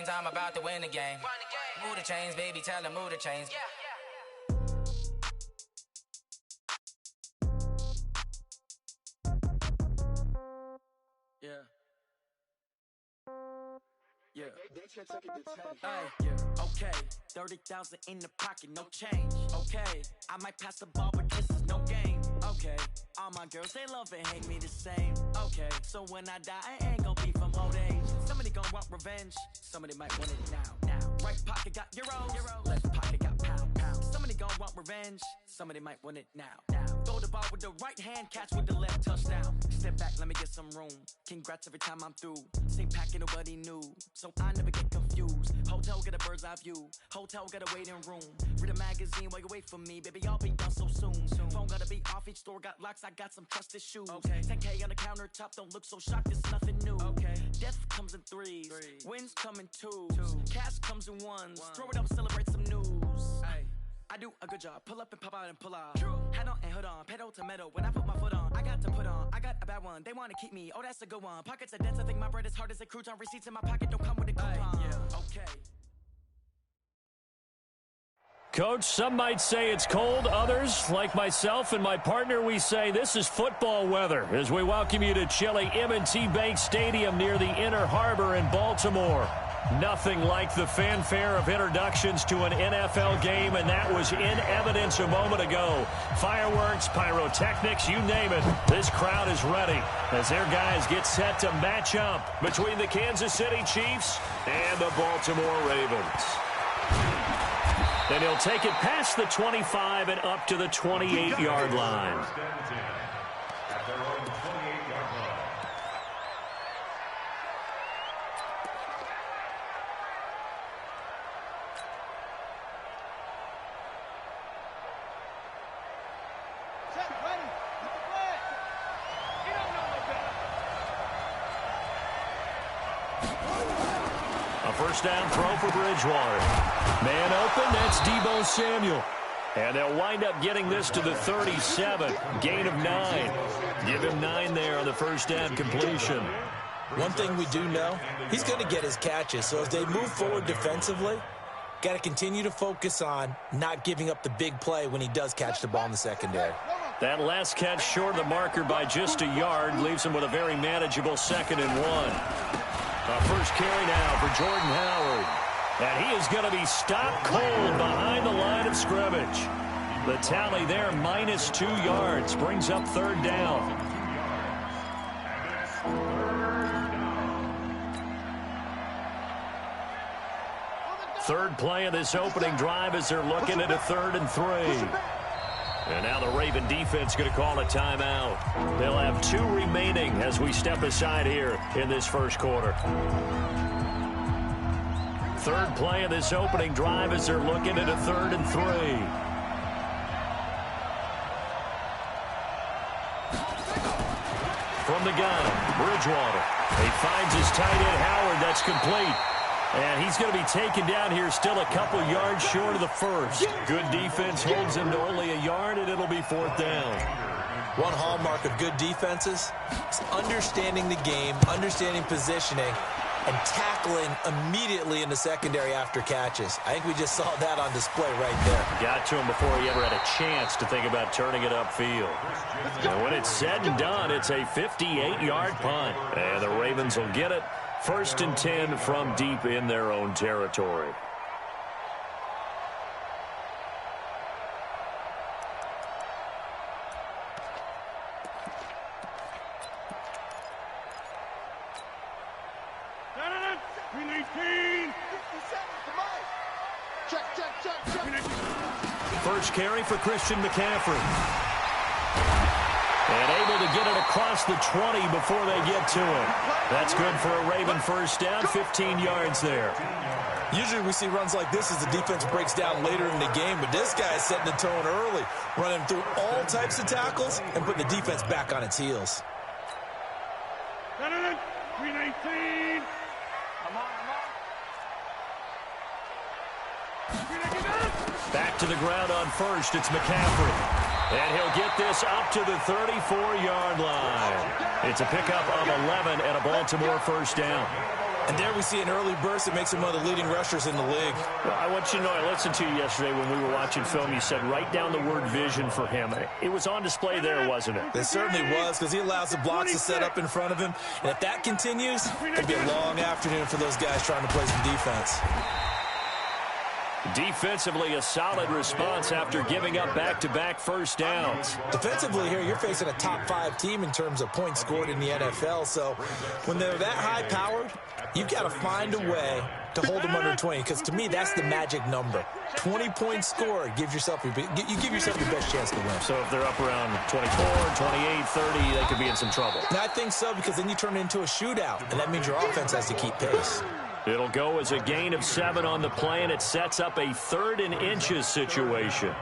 chains, I'm about to win the game. Move the chains, baby, tell them move the chains. Yeah. Yeah. Yeah. Okay. 30,000 in the pocket, no change. Okay. I might pass the ball, but this is no game. Okay. All my girls, they love and hate me the same. Okay. So when I die, I ain't gon' be from old age. Somebody gon' want revenge. Somebody might want it now. Right pocket got euros. Left pocket got pound. Somebody gon' want revenge. Somebody might want it now. Throw the ball with the right hand, catch with the left, touchdown. Step back, let me get some room. Congrats every time I'm through. Same packet, nobody knew, so I never get confused. Hotel get a bird's eye view. Hotel got a waiting room. Read a magazine while you wait for me, baby. I'll be done so soon. Phone gotta be off. Each store got locks. I got some trusted shoes. 10K on the countertop. Don't look so shocked. It's nothing new. Death comes in threes. Wins come in twos. Cash comes in ones. Throw it up, celebrate some news. I do a good job. Pull up and pop out and pull out. Head on and hood on. Pedal to metal. When I put my foot on, I got to put on. I got a bad one. They want to keep me. Oh, that's a good one. Pockets are dense. I think my bread is hard as a crouton. Receipts in my pocket don't come with a coupon. Okay. Coach, some might say it's cold. Others, like myself and my partner, we say this is football weather as we welcome you to chilly M&T Bank Stadium near the Inner Harbor in Baltimore. Nothing like the fanfare of introductions to an NFL game, and that was in evidence a moment ago. Fireworks, pyrotechnics, you name it. This crowd is ready as their guys get set to match up between the Kansas City Chiefs and the Baltimore Ravens. And he'll take it past the 25 and up to the 28-yard line. At their own 28-yard line. First down throw for Bridgewater. Man open, that's Deebo Samuel. And they'll wind up getting this to the 37. Gain of 9. Give him 9 there on the first down completion. One thing we do know, he's going to get his catches. So as they move forward defensively, got to continue to focus on not giving up the big play when he does catch the ball in the secondary. That last catch short of the marker by just a yard leaves him with a very manageable 2nd and 1. First carry now for Jordan Howard. And he is going to be stopped cold behind the line of scrimmage. The tally there, -2 yards, brings up 3rd down. Third play of this opening drive as they're looking at a 3rd and 3. And now the Raven defense going to call a timeout. They'll have 2 remaining as we step aside here in this first quarter. Third play of this opening drive as they're looking at a 3rd and 3. From the gun, Bridgewater. He finds his tight end, Howard. That's complete. And he's going to be taken down here still a couple yards short of the first. Good defense holds him to only a yard, and it'll be 4th down. One hallmark of good defenses is understanding the game, understanding positioning, and tackling immediately in the secondary after catches. I think we just saw that on display right there. Got to him before he ever had a chance to think about turning it upfield. And when it's said and done, it's a 58-yard punt. And the Ravens will get it. 1st and 10 from deep in their own territory. First carry for Christian McCaffrey. And able to get it across the 20 before they get to him. That's good for a Raven first down, 15 yards there. Usually we see runs like this as the defense breaks down later in the game, but this guy is setting the tone early, running through all types of tackles and putting the defense back on its heels. 319. Back to the ground on first, it's McCaffrey. And he'll get this up to the 34-yard line. It's a pickup of 11 and a Baltimore first down. And there we see an early burst that makes him one of the leading rushers in the league. Well, I want you to know, I listened to you yesterday when we were watching film. You said write down the word vision for him. It was on display there, wasn't it? It certainly was, because he allows the blocks to set up in front of him. And if that continues, it could be a long afternoon for those guys trying to play some defense. Defensively, a solid response after giving up back-to-back first downs. Defensively here, you're facing a top-5 team in terms of points scored in the NFL. So when they're that high-powered, you've got to find a way to hold them under 20, because to me, that's the magic number. 20 points scored, you give yourself your best chance to win. So if they're up around 24, 28, 30, they could be in some trouble. And I think so, because then you turn it into a shootout, and that means your offense has to keep pace. It'll go as a gain of 7 on the play, and it sets up a 3rd and inches situation.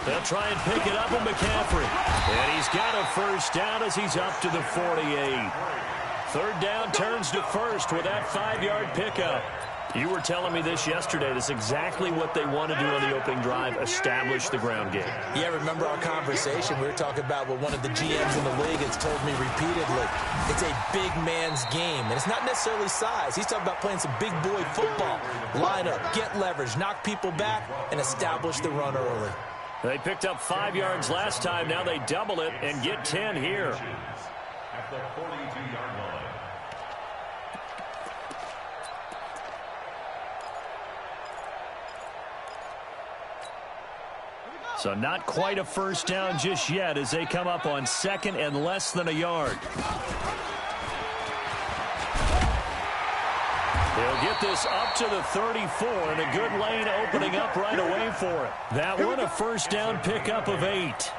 They'll try and pick it up with McCaffrey. And he's got a first down as he's up to the 48. 3rd down turns to 1st with that 5-yard pickup. You were telling me this yesterday. That's exactly what they want to do on the opening drive, establish the ground game. Yeah, remember our conversation? We were talking about what one of the GMs in the league has told me repeatedly. It's a big man's game, and it's not necessarily size. He's talking about playing some big boy football. Line up, get leverage, knock people back, and establish the run early. They picked up 5 yards last time. Now they double it and get 10 here. At the 42-yard line. So not quite a first down just yet as they come up on 2nd and less than a yard. He'll get this up to the 34, and a good lane opening up right away for it. That one, a first down pickup of 8.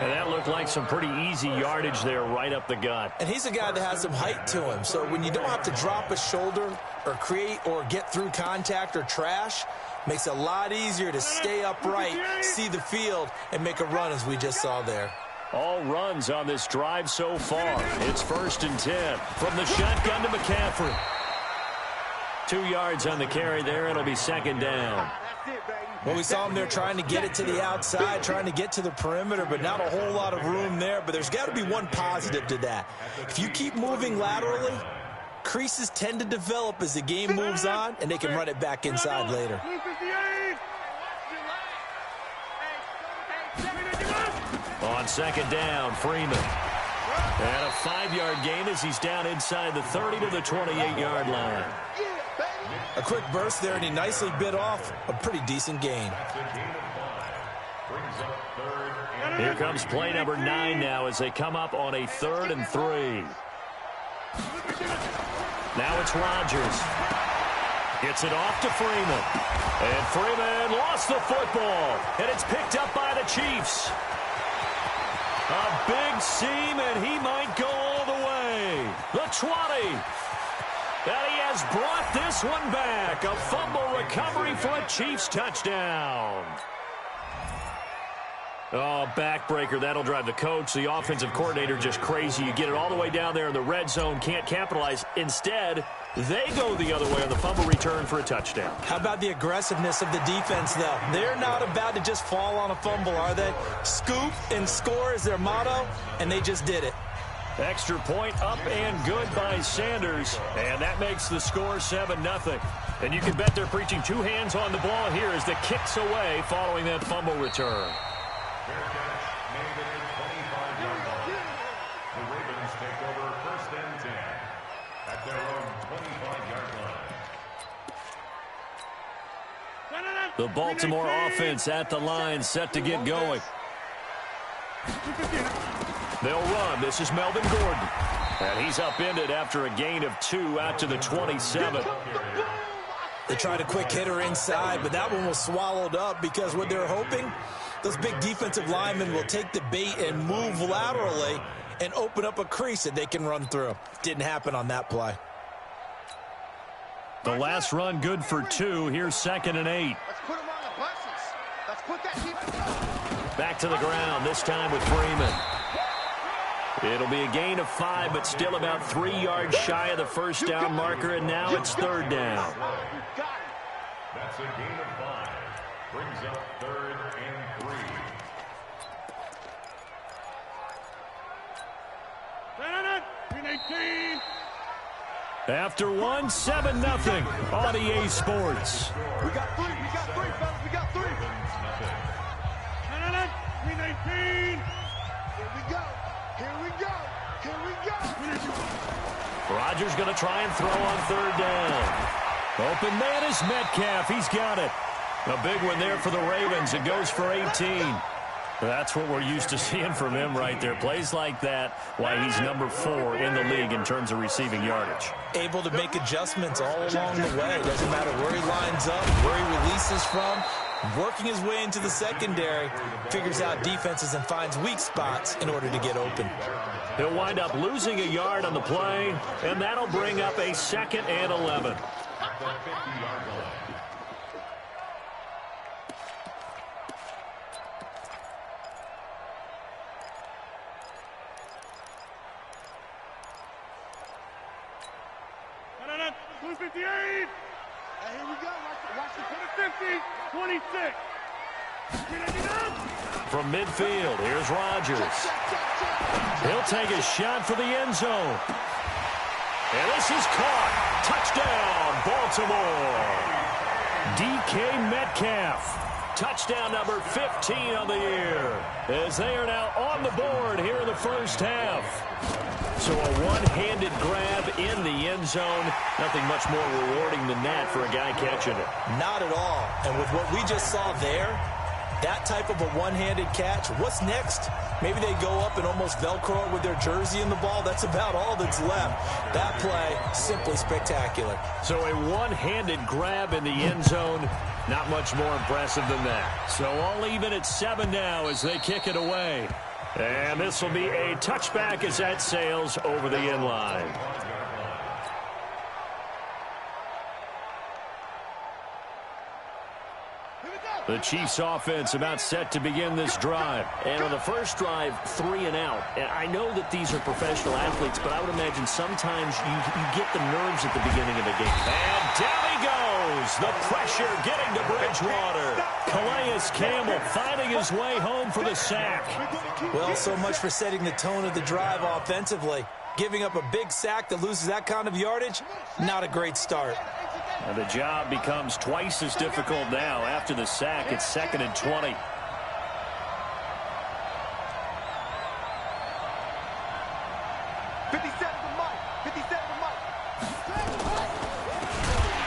And that looked like some pretty easy yardage there right up the gut. And he's a guy that has some height to him. So when you don't have to drop a shoulder or create or get through contact or trash, makes it a lot easier to stay upright, see the field, and make a run as we just saw there. All runs on this drive so far. It's 1st and 10 from the shotgun to McCaffrey. 2 yards on the carry there. It'll be 2nd down. Well, we saw him there trying to get it to the outside, trying to get to the perimeter, but not a whole lot of room there. But there's got to be one positive to that. If you keep moving laterally, creases tend to develop as the game moves on, and they can run it back inside later. On 2nd down, Freeman. And a 5-yard gain as he's down inside the 30 to the 28-yard line. A quick burst there, and he nicely bit off a pretty decent gain. Here comes play number 9 now as they come up on a 3rd and 3. Now it's Rodgers. Gets it off to Freeman. And Freeman lost the football. And it's picked up by the Chiefs. A big seam, and he might go all the way. The 20. And he has brought this one back. A fumble recovery for a Chiefs touchdown. Oh, backbreaker. That'll drive the coach, the offensive coordinator, just crazy. You get it all the way down there in the red zone, can't capitalize. Instead, they go the other way on the fumble return for a touchdown. How about the aggressiveness of the defense, though? They're not about to just fall on a fumble, are they? Scoop and score is their motto, and they just did it. Extra point up and good by Sanders, and that makes the score 7-0. And you can bet they're preaching 2 hands on the ball here as the kick's away following that fumble return. Fair catch made at the 25-yard line. The Ravens take over 1st and 10 at their own 25-yard line. The Baltimore offense at the line, set to get going. They'll run. This is Melvin Gordon. And he's upended after a gain of 2 out to the 27. They tried a quick hitter inside, but that one was swallowed up because what they're hoping, those big defensive linemen will take the bait and move laterally and open up a crease that they can run through. Didn't happen on that play. The last run good for 2. Here's 2nd and 8. Let's put them on the buses. Let's put that defense. Back to the ground, this time with Freeman. It'll be a gain of 5, but still about 3 yards shy of the first down marker, and now it's 3rd down. That's a gain of 5. Brings up 3rd and 3. After 1, 7-0 on EA Sports. We got 3, fellas, we got 3. 319. Here we go. Rodgers going to try and throw on 3rd down. Open man is Metcalf. He's got it. A big one there for the Ravens. It goes for 18. That's what we're used to seeing from him right there. Plays like that, why he's number 4 in the league in terms of receiving yardage. Able to make adjustments all along the way. Doesn't matter where he lines up, where he releases from. Working his way into the secondary, figures out defenses and finds weak spots in order to get open. He'll wind up losing a yard on the play, and that'll bring up a 2nd and 11. Here we go. Watch the 50. 26. From midfield, here's Rodgers. He'll take a shot for the end zone. And this is caught. Touchdown, Baltimore. DK Metcalf. Touchdown number 15 on the year, as they are now on the board here in the first half. So a one-handed grab in the end zone. Nothing much more rewarding than that for a guy catching it. Not at all. And with what we just saw there, that type of a one-handed catch, what's next? Maybe they go up and almost Velcro it with their jersey in the ball. That's about all that's left. That play, simply spectacular. So a one-handed grab in the end zone, not much more impressive than that. So all even at 7 now as they kick it away. And this will be a touchback as that sails over the end line. The Chiefs offense about set to begin this drive. And on the first drive, 3 and out. And I know that these are professional athletes, but I would imagine sometimes you get the nerves at the beginning of the game. And down he goes. The pressure getting to Bridgewater. Calais Campbell finding his way home for the sack. Well, so much for setting the tone of the drive offensively. Giving up a big sack that loses that kind of yardage, not a great start. And the job becomes twice as difficult now. After the sack, it's 2nd and 20.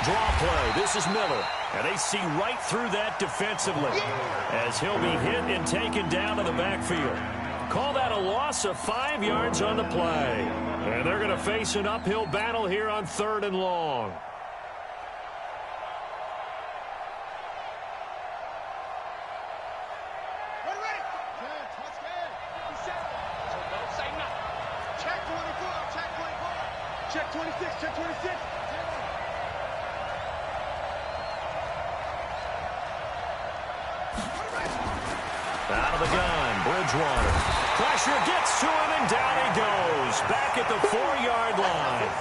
Draw play. This is Miller. And they see right through that defensively as he'll be hit and taken down to the backfield. Call that a loss of 5 yards on the play. And they're going to face an uphill battle here on 3rd and long. Check 26, check 26. Out of the gun, Bridgewater. Pressure gets to him, and down he goes. Back at the 4-yard line.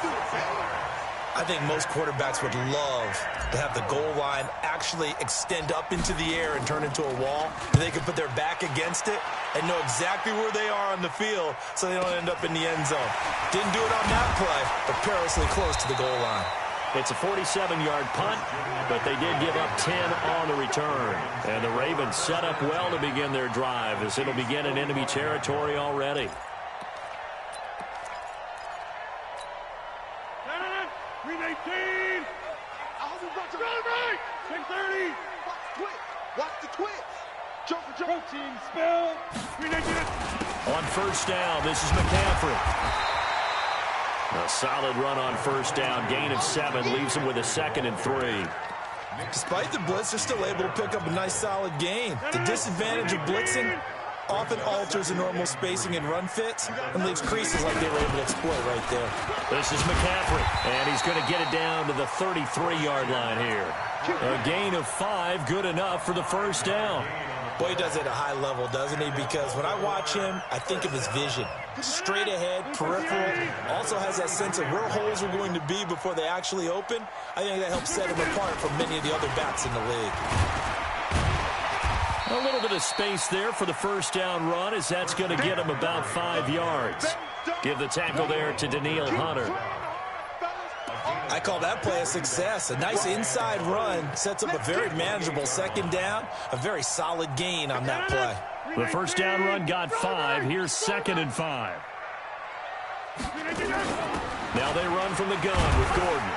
I think most quarterbacks would love to have the goal line actually extend up into the air and turn into a wall. They can put their back against it and know exactly where they are on the field so they don't end up in the end zone. Didn't do it on that play, but perilously close to the goal line. It's a 47-yard punt, but they did give up 10 on the return. And the Ravens set up well to begin their drive as it'll begin in enemy territory already. 319. Right. 630. Watch the twitch. Jump. Team spell. 319. On first down, this is McCaffrey. A solid run on first down. Gain of 7 leaves him with a 2nd and 3. Despite the blitz, they're still able to pick up a nice solid gain. The disadvantage of blitzing often alters the normal spacing and run fits and leaves creases like they were able to exploit right there. This is McCaffrey, and he's going to get it down to the 33-yard line here. A gain of 5, good enough for the first down. Boy, he does it at a high level, doesn't he? Because when I watch him, I think of his vision. Straight ahead, peripheral, also has that sense of where holes are going to be before they actually open. I think that helps set him apart from many of the other backs in the league. A little bit of space there for the first down run, as that's going to get him about 5 yards. Give the tackle there to Daniil Hunter. I call that play a success. A nice inside run sets up a very manageable second down, a very solid gain on that play. The first down run got 5. Here's 2nd and 5. Now they run from the gun with Gordon.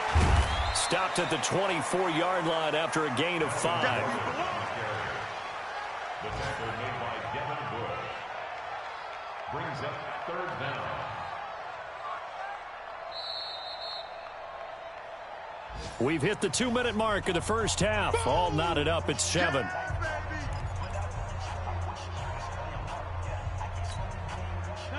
Stopped at the 24-yard line after a gain of 5. The tackle made by Devin Bush brings up 3rd down. We've hit the 2-minute mark of the first half. All knotted up at 7.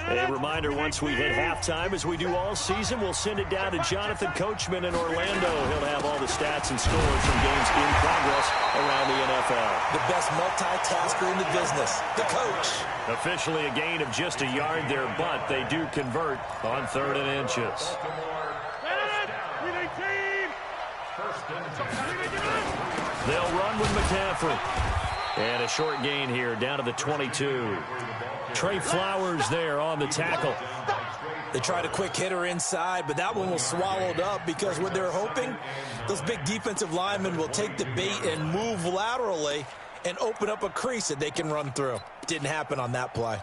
A reminder, once we hit halftime, as we do all season, we'll send it down to Jonathan Coachman in Orlando. He'll have all the stats and scores from games in progress around the NFL. The best multitasker in the business, the coach. Officially a gain of just a yard there, but they do convert on 3rd and inches. They'll run with McCaffrey. And a short gain here, down to the 22. Trey Flowers there on the tackle. They tried a quick hitter inside, but that one was swallowed up because what they're hoping, those big defensive linemen will take the bait and move laterally and open up a crease that they can run through. Didn't happen on that play.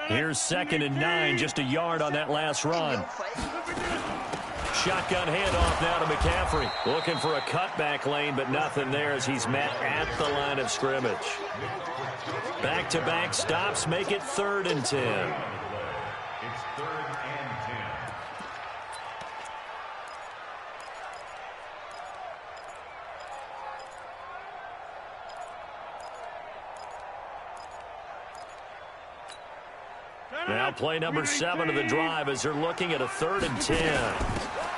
Here's 2nd and 9, just a yard on that last run. Shotgun handoff now to McCaffrey. Looking for a cutback lane, but nothing there as he's met at the line of scrimmage. Back-to-back stops make it 3rd and 10. It's 3rd and 10. Now play number 7 of the drive as they're looking at a 3rd and 10.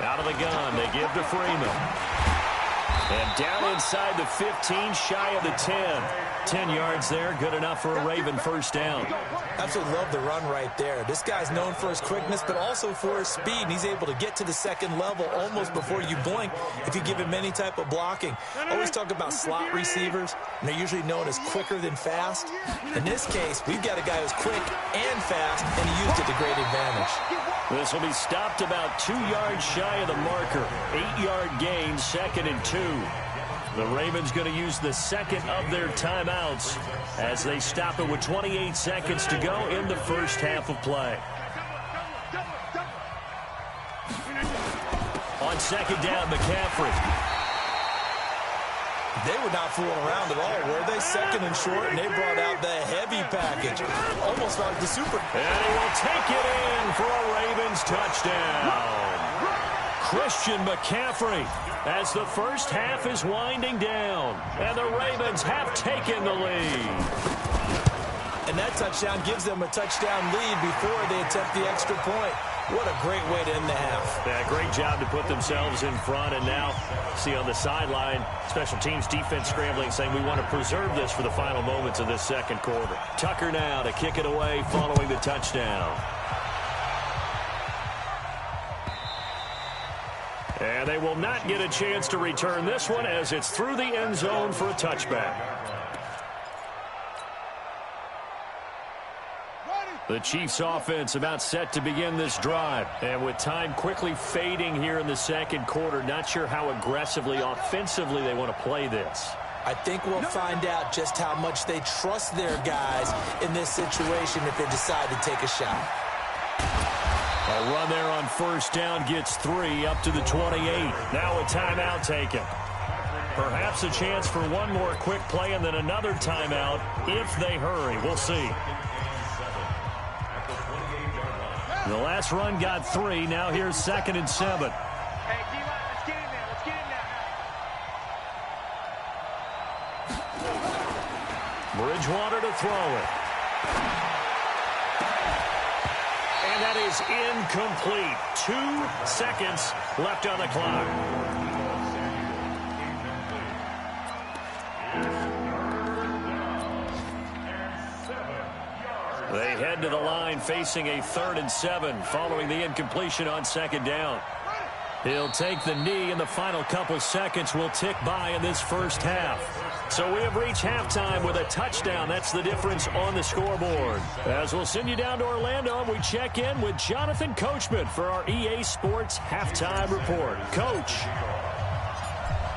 Out of the gun, they give to Freeman. And down inside the 15, shy of the 10. 10 yards there, good enough for a Raven first down. Absolutely love the run right there. This guy's known for his quickness, but also for his speed. And he's able to get to the 2nd level almost before you blink if you give him any type of blocking. I always talk about slot receivers, and they're usually known as quicker than fast. In this case, we've got a guy who's quick and fast, and he used it to great advantage. This will be stopped about 2 yards shy of the marker. 8-yard gain, 2nd and 2. The Ravens going to use the 2nd of their timeouts as they stop it with 28 seconds to go in the first half of play. On 2nd down, McCaffrey. They were not fooling around at all, were they? 2nd and short, and they brought out the heavy package. Almost like the super. And he will take it in for a Ravens touchdown. Christian McCaffrey, as the first half is winding down, and the Ravens have taken the lead. And that touchdown gives them a touchdown lead before they attempt the extra point. What a great way to end the half. Yeah, great job to put themselves in front, and now see on the sideline, special teams defense scrambling, saying we want to preserve this for the final moments of this 2nd quarter. Tucker now to kick it away following the touchdown. And they will not get a chance to return this one as it's through the end zone for a touchback. The Chiefs offense about set to begin this drive. And with time quickly fading here in the 2nd quarter, not sure how aggressively, offensively they want to play this. I think we'll find out just how much they trust their guys in this situation if they decide to take a shot. A run there on 1st down gets 3 up to the 28. Now a timeout taken. Perhaps a chance for one more quick play and then another timeout if they hurry. We'll see. The last run got 3. Now here's 2nd and 7. Hey, D-line, let's get in there. Let's get in there. Bridgewater to throw it. And that is incomplete. 2 seconds left on the clock. 3rd They head to the line facing a 3rd and 7 following the incompletion on 2nd down. He'll take the knee, and the final couple seconds will tick by in this first half. So we have reached halftime with a touchdown. That's the difference on the scoreboard. As we'll send you down to Orlando, and we check in with Jonathan Coachman for our EA Sports Halftime Report. Coach.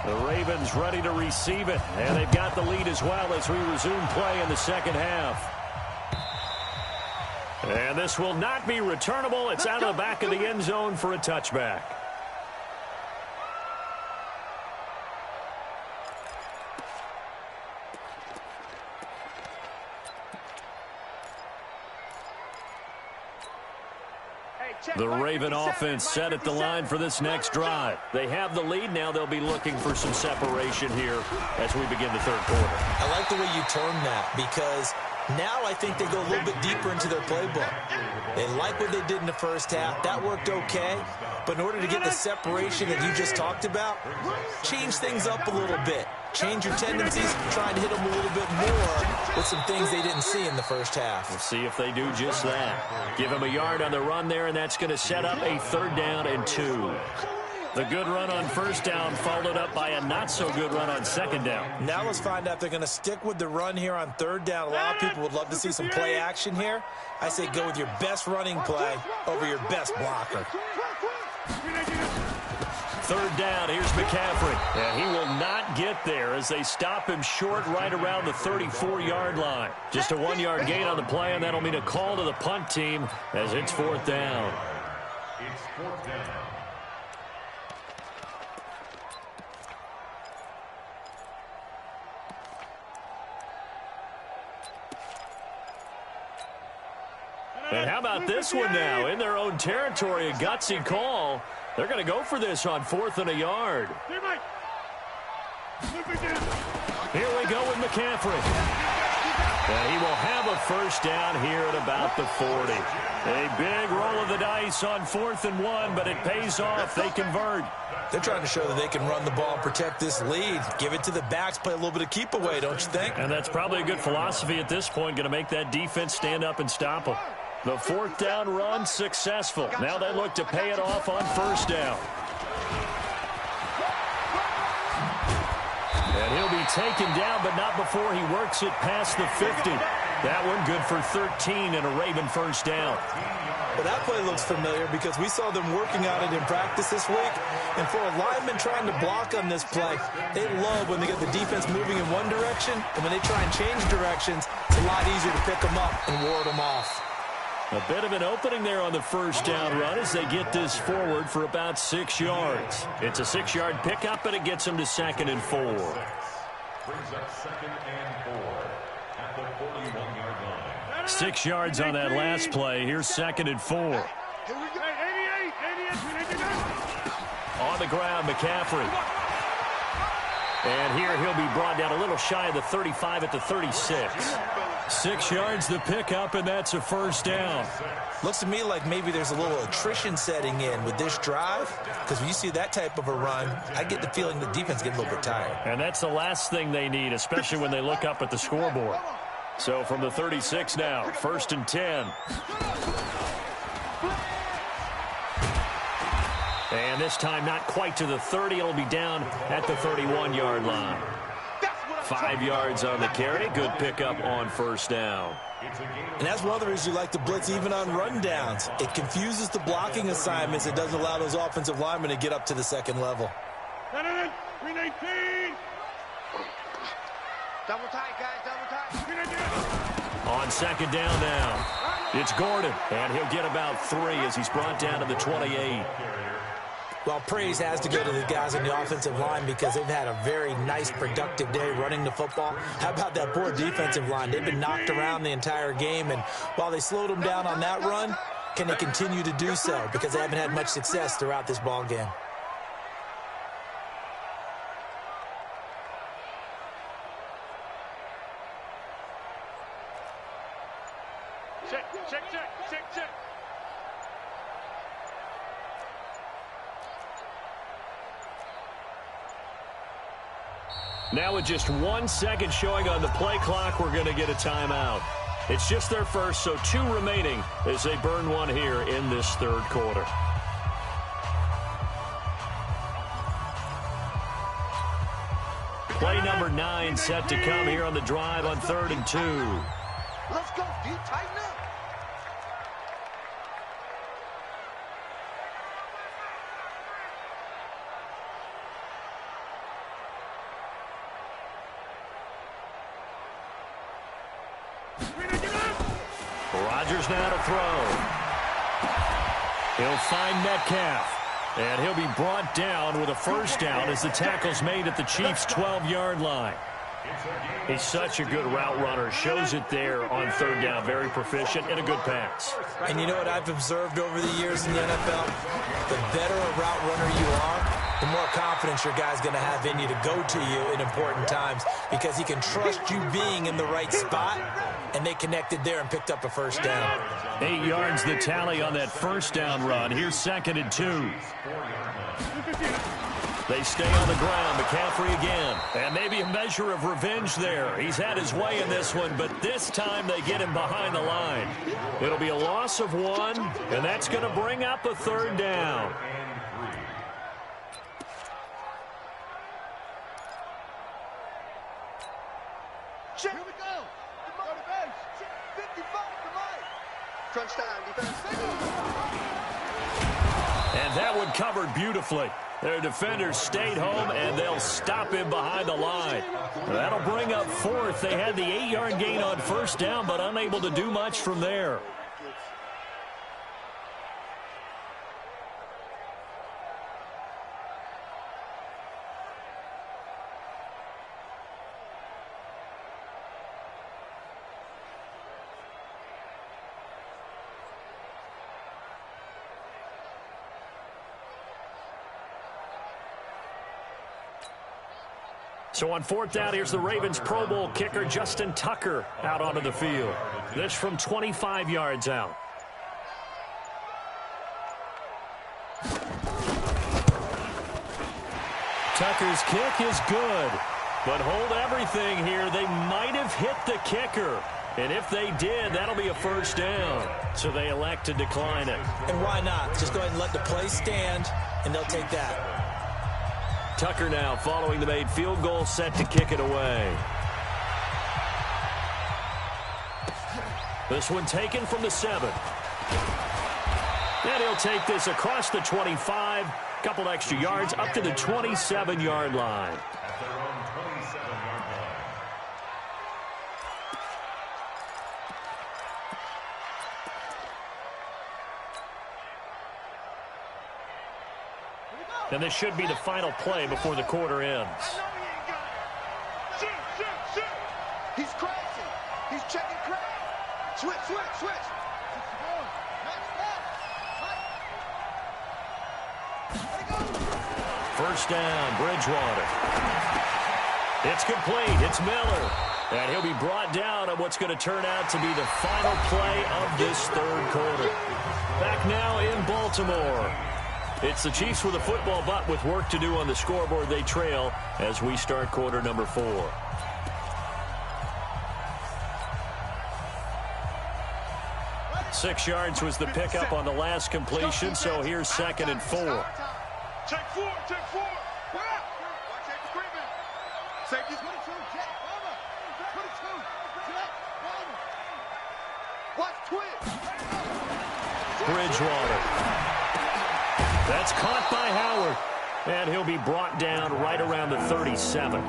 The Ravens ready to receive it, and they've got the lead as well as we resume play in the second half. And this will not be returnable. It's out of the back of the end zone for a touchback. The Raven offense set at the line for this next drive. They have the lead. Now they'll be looking for some separation here as we begin the third quarter. I like the way you termed that, because now I think they go a little bit deeper into their playbook. They like what they did in the first half. That worked okay. But in order to get the separation that you just talked about, change things up a little bit. Change your tendencies, try and hit them a little bit more with some things they didn't see in the first half. We'll see if they do just that. Give them a yard on the run there, and that's going to set up a 3rd down and 2. The good run on 1st down followed up by a not-so-good run on 2nd down. Now let's find out if they're going to stick with the run here on 3rd down. A lot of people would love to see some play action here. I say go with your best running play over your best blocker. 3rd down, here's McCaffrey. And he will not get there as they stop him short right around the 34-yard line. Just a 1-yard gain on the play, and that'll mean a call to the punt team as it's 4th down. It's 4th down. And how about this one now? In their own territory, a gutsy call. They're going to go for this on 4th and a yard. Here we go with McCaffrey. And he will have a 1st down here at about the 40. A big roll of the dice on 4th and 1, but it pays off. They convert. They're trying to show that they can run the ball and protect this lead. Give it to the backs, play a little bit of keep away, don't you think? And that's probably a good philosophy at this point, going to make that defense stand up and stop them. The 4th down run successful. Now they look to pay it off on 1st down. And he'll be taken down, but not before he works it past the 50. That one good for 13 and a Raven 1st down. Well, that play looks familiar because we saw them working on it in practice this week. And for a lineman trying to block on this play, they love when they get the defense moving in one direction. And when they try and change directions, it's a lot easier to pick them up and ward them off. A bit of an opening there on the 1st down run as they get this forward for about 6 yards. It's a 6-yard pickup, and it gets them to 2nd and 4. Brings up 2nd and 4 at the 41-yard line. 6 yards on that last play. Here's 2nd and 4. On the ground, McCaffrey. And here he'll be brought down a little shy of the 35 at the 36. 6 yards the pickup, and that's a 1st down. Looks to me like maybe there's a little attrition setting in with this drive, because when you see that type of a run, I get the feeling the defense gets a little bit tired. And that's the last thing they need, especially when they look up at the scoreboard. So from the 36 now, 1st and 10. And this time not quite to the 30. It'll be down at the 31-yard line. 5 yards on the carry. Good pickup on 1st down. And that's one of the reasons you like to blitz even on rundowns. It confuses the blocking assignments. It doesn't allow those offensive linemen to get up to the 2nd level. 319. Double tight, guys, double tight. On 2nd down now, it's Gordon. And he'll get about 3 as he's brought down to the 28. Well, praise has to go to the guys on the offensive line because they've had a very nice, productive day running the football. How about that poor defensive line? They've been knocked around the entire game, and while they slowed them down on that run, can they continue to do so? Because they haven't had much success throughout this ball game. Check. Now with just 1 second showing on the play clock, we're going to get a timeout. It's just their first, so 2 remaining as they burn one here in this third quarter. Play number 9 set to come here on the drive on 3rd and 2. Let's go, D. Tighten up. Rodgers now to throw. He'll find Metcalf. And he'll be brought down with a first down as the tackle's made at the Chiefs' 12-yard line. He's such a good route runner. Shows it there on 3rd down. Very proficient and a good pass. And you know what I've observed over the years in the NFL? The better a route runner you are, the more confidence your guy's going to have in you to go to you in important times because he can trust you being in the right spot, and they connected there and picked up a first down. 8 yards the tally on that first down run. Here's 2nd and 2. They stay on the ground. McCaffrey again. And maybe a measure of revenge there. He's had his way in this one, but this time they get him behind the line. It'll be a loss of 1, and that's going to bring up a 3rd down. Here we go. Go to base. 55 to Mike. Crunch time, defense. And that one covered beautifully. Their defenders stayed home, and they'll stop him behind the line. That'll bring up 4th. They had the 8-yard gain on first down, but unable to do much from there. So on 4th down, here's the Ravens Pro Bowl kicker Justin Tucker out onto the field. This from 25 yards out. Tucker's kick is good, but hold everything here. They might have hit the kicker. And if they did, that'll be a first down. So they elect to decline it. And why not? Just go ahead and let the play stand, and they'll take that. Tucker now following the made field goal, set to kick it away. This one taken from the 7. And he'll take this across the 25, couple extra yards up to the 27-yard line. And this should be the final play before the quarter ends. He's crazy. He's checking crazy. Switch. First down, Bridgewater. It's complete. It's Miller. And he'll be brought down on what's going to turn out to be the final play of this third quarter. Back now in Baltimore. It's the Chiefs with a football, but with work to do on the scoreboard, they trail as we start quarter number 4. Six yards was the pickup on the last completion, so here's 2nd and 4. Check 4. Watch agreement. Safety 22. Check. 22. Check. Watch twitch. Bridgewater. That's caught by Howard. And he'll be brought down right around the 37.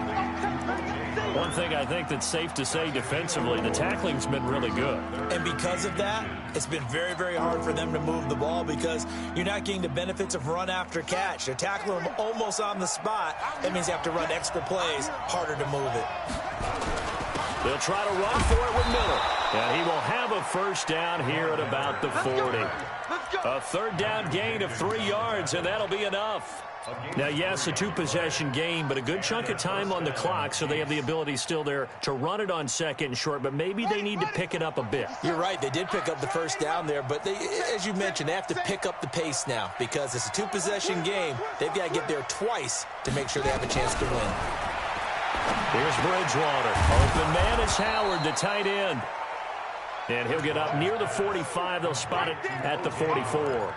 One thing I think that's safe to say defensively, the tackling's been really good. And because of that, it's been very, very hard for them to move the ball because you're not getting the benefits of run after catch. They're tackling them almost on the spot. That means you have to run extra plays, harder to move it. They'll try to run for it with Miller. And he will have a first down here at about the 40. A third down gain of 3 yards, and that'll be enough. Now, yes, a 2-possession game, but a good chunk of time on the clock, so they have the ability still there to run it on 2nd and short, but maybe they need to pick it up a bit. You're right. They did pick up the first down there, but they, as you mentioned, they have to pick up the pace now because it's a 2-possession game. They've got to get there twice to make sure they have a chance to win. Here's Bridgewater. Open man is Howard, the tight end. And he'll get up near the 45. They'll spot it at the 44.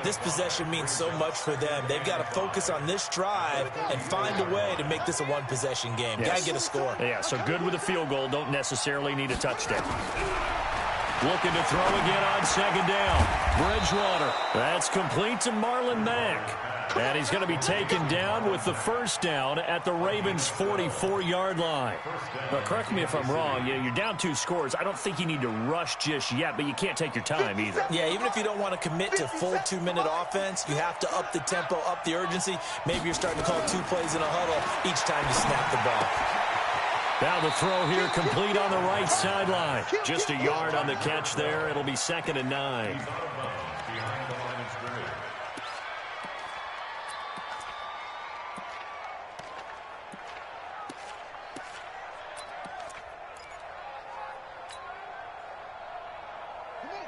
This possession means so much for them. They've got to focus on this drive and find a way to make this a one-possession game. Yes. Got to get a score. Yeah, so good with a field goal. Don't necessarily need a touchdown. Looking to throw again on second down. Bridgewater. That's complete to Marlon Mack. And he's going to be taken down with the first down at the Ravens' 44-yard line. But correct me if I'm wrong. You're down 2 scores. I don't think you need to rush just yet, but you can't take your time either. Yeah, even if you don't want to commit to full 2-minute offense, you have to up the tempo, up the urgency. Maybe you're starting to call 2 plays in a huddle each time you snap the ball. Now the throw here complete on the right sideline. Just a yard on the catch there. It'll be 2nd and 9.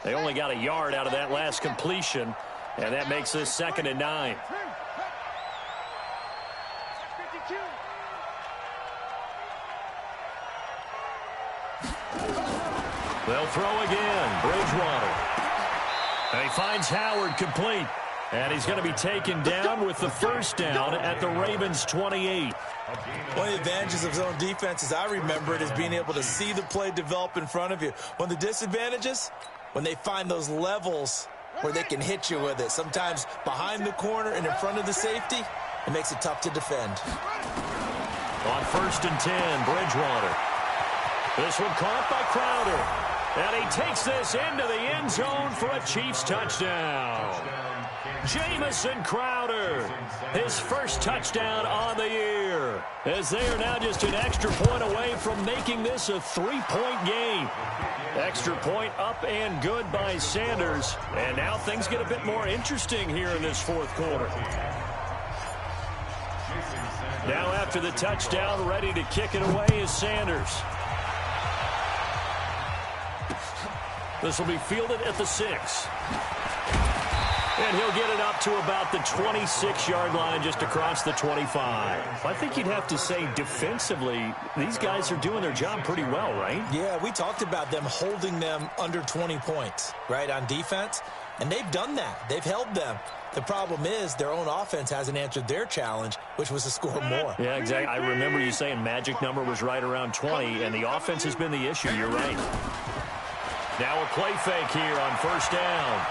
They only got a yard out of that last completion, and that makes this 2nd and 9. They'll throw again. Bridgewater. And he finds Howard complete. And he's going to be taken down with the first down at the Ravens' 28. One of the advantages of zone defense, as I remember it, is being able to see the play develop in front of you. One of the disadvantages, when they find those levels where they can hit you with it. Sometimes behind the corner and in front of the safety, it makes it tough to defend. On 1st and 10, Bridgewater. This one caught by Crowder. And he takes this into the end zone for a Chiefs touchdown. Jamison Crowder, his first touchdown on the year, as they are now just an extra point away from making this a 3-point game. Extra point up and good by Sanders. And now things get a bit more interesting here in this 4th quarter. Now after the touchdown, ready to kick it away is Sanders. This will be fielded at the 6. And he'll get it up to about the 26-yard line, just across the 25. I think you'd have to say defensively, these guys are doing their job pretty well, right? Yeah, we talked about them holding them under 20 points, right, on defense. And they've done that. They've held them. The problem is their own offense hasn't answered their challenge, which was to score more. Yeah, exactly. I remember you saying magic number was right around 20, and the offense has been the issue. You're right. Now a play fake here on 1st down.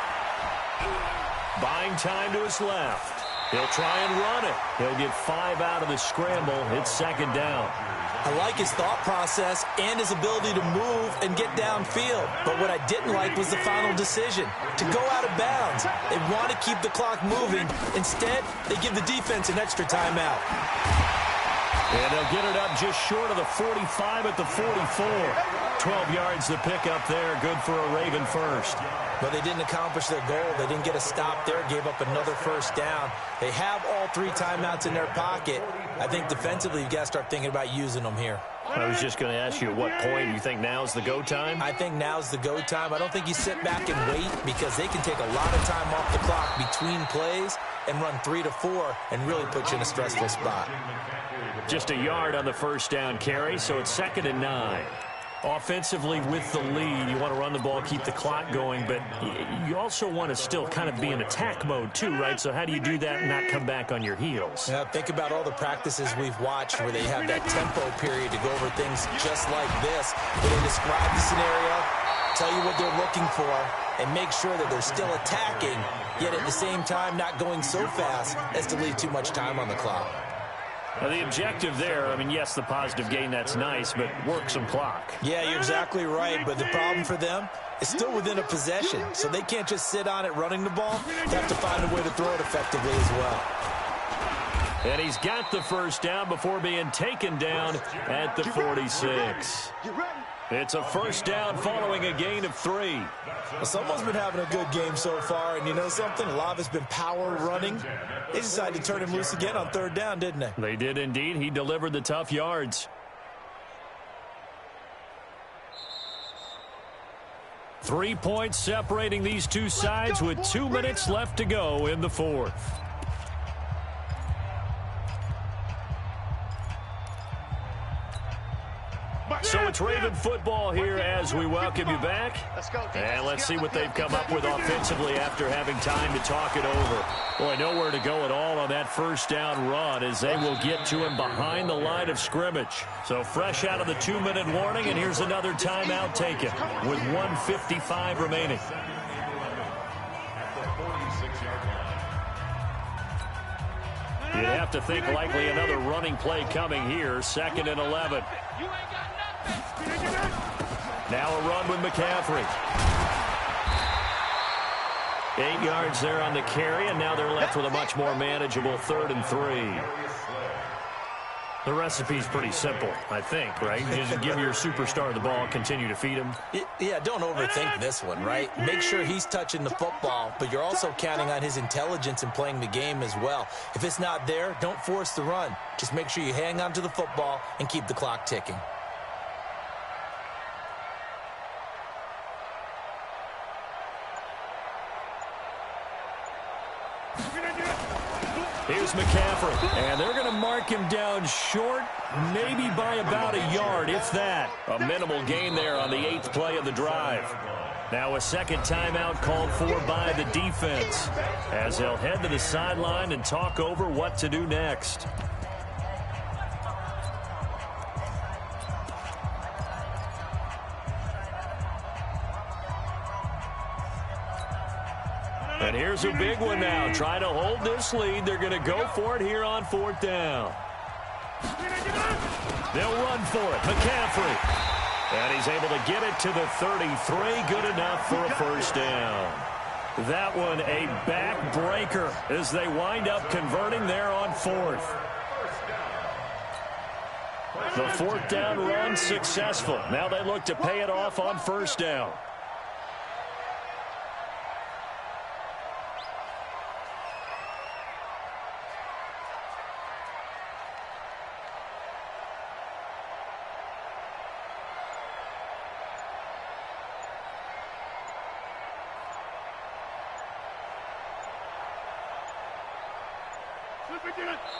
Buying time to his left. He'll try and run it. He'll get 5 out of the scramble. It's 2nd down. I like his thought process and his ability to move and get downfield. But what I didn't like was the final decision, to go out of bounds. They want to keep the clock moving. Instead, they give the defense an extra timeout. And they'll get it up just short of the 45 at the 44. 12 yards to pick up there. Good for a Raven first. But they didn't accomplish their goal. They didn't get a stop there. Gave up another first down. They have all 3 timeouts in their pocket. I think defensively you've got to start thinking about using them here. I was just going to ask you at what point you think now's the go time? I think now's the go time. I don't think you sit back and wait, because they can take a lot of time off the clock between plays and run 3 to 4 and really put you in a stressful spot. Just a yard on the first down carry, so it's 2nd and 9. Offensively with the lead, you want to run the ball, keep the clock going, but you also want to still kind of be in attack mode too, right? So how do you do that and not come back on your heels? Yeah, think about all the practices we've watched where they have that tempo period to go over things just like this, where they describe the scenario, tell you what they're looking for, and make sure that they're still attacking, yet at the same time not going so fast as to leave too much time on the clock. Now the objective there, I mean, yes, the positive gain, that's nice, but work some clock. Yeah, you're exactly right, but the problem for them is still within a possession, so they can't just sit on it running the ball. They have to find a way to throw it effectively as well. And he's got the first down before being taken down at the 46. It's a first down following a gain of 3. Well, someone's been having a good game so far, and you know something? A lot of it's been power running. They decided to turn him loose again on 3rd down, didn't they? They did indeed. He delivered the tough yards. 3 points separating these two sides with 2 minutes left to go in the 4th. So it's Raven football here as we welcome you back. And let's see what they've come up with offensively after having time to talk it over. Boy, nowhere to go at all on that first down run as they will get to him behind the line of scrimmage. So fresh out of the 2-minute warning, and here's another timeout taken with 1:55 remaining. You'd have to think likely another running play coming here. 2nd and 11. Now a run with McCaffrey. 8 yards there on the carry, and now they're left with a much more manageable 3rd and 3. The recipe's pretty simple, I think, right? You just give your superstar the ball, continue to feed him. Yeah, don't overthink this one, right? Make sure he's touching the football, but you're also counting on his intelligence in playing the game as well. If it's not there, don't force the run. Just make sure you hang on to the football and keep the clock ticking. Here's McCaffrey, and they're going to mark him down short, maybe by about a yard, if that. A minimal gain there on the 8th play of the drive. Now a second timeout called for by the defense as they'll head to the sideline and talk over what to do next. And here's a big one now. Trying to hold this lead. They're going to go for it here on 4th down. They'll run for it. McCaffrey. And he's able to get it to the 33. Good enough for a first down. That one a backbreaker as they wind up converting there on 4th. The 4th down run successful. Now they look to pay it off on 1st down.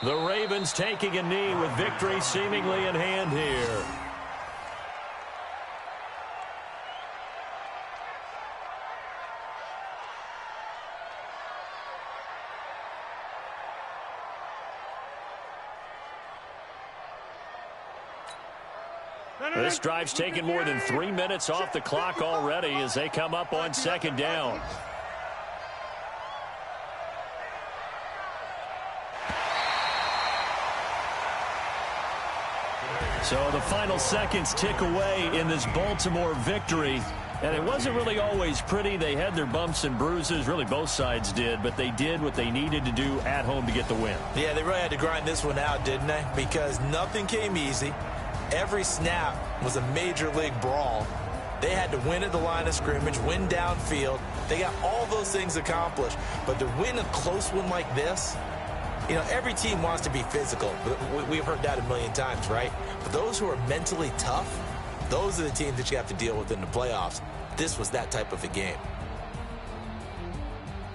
The Ravens taking a knee with victory seemingly in hand here. This drive's taken more than 3 minutes off the clock already as they come up on 2nd down. So the final seconds tick away in this Baltimore victory. And it wasn't really always pretty. They had their bumps and bruises. Really, both sides did. But they did what they needed to do at home to get the win. Yeah, they really had to grind this one out, didn't they? Because nothing came easy. Every snap was a major league brawl. They had to win at the line of scrimmage, win downfield. They got all those things accomplished. But to win a close one like this, you know, every team wants to be physical. We've heard that a million times, right? But those who are mentally tough, those are the teams that you have to deal with in the playoffs. This was that type of a game.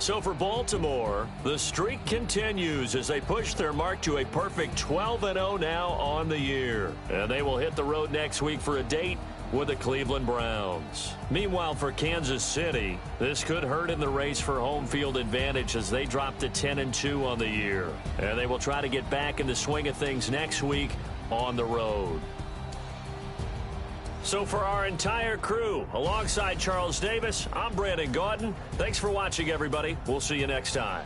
So for Baltimore, the streak continues as they push their mark to a perfect 12-0 now on the year. And they will hit the road next week for a date with the Cleveland Browns. Meanwhile, for Kansas City, this could hurt in the race for home field advantage as they drop to 10-2 on the year. And they will try to get back in the swing of things next week on the road. So for our entire crew, alongside Charles Davis, I'm Brandon Gaudin. Thanks for watching, everybody. We'll see you next time.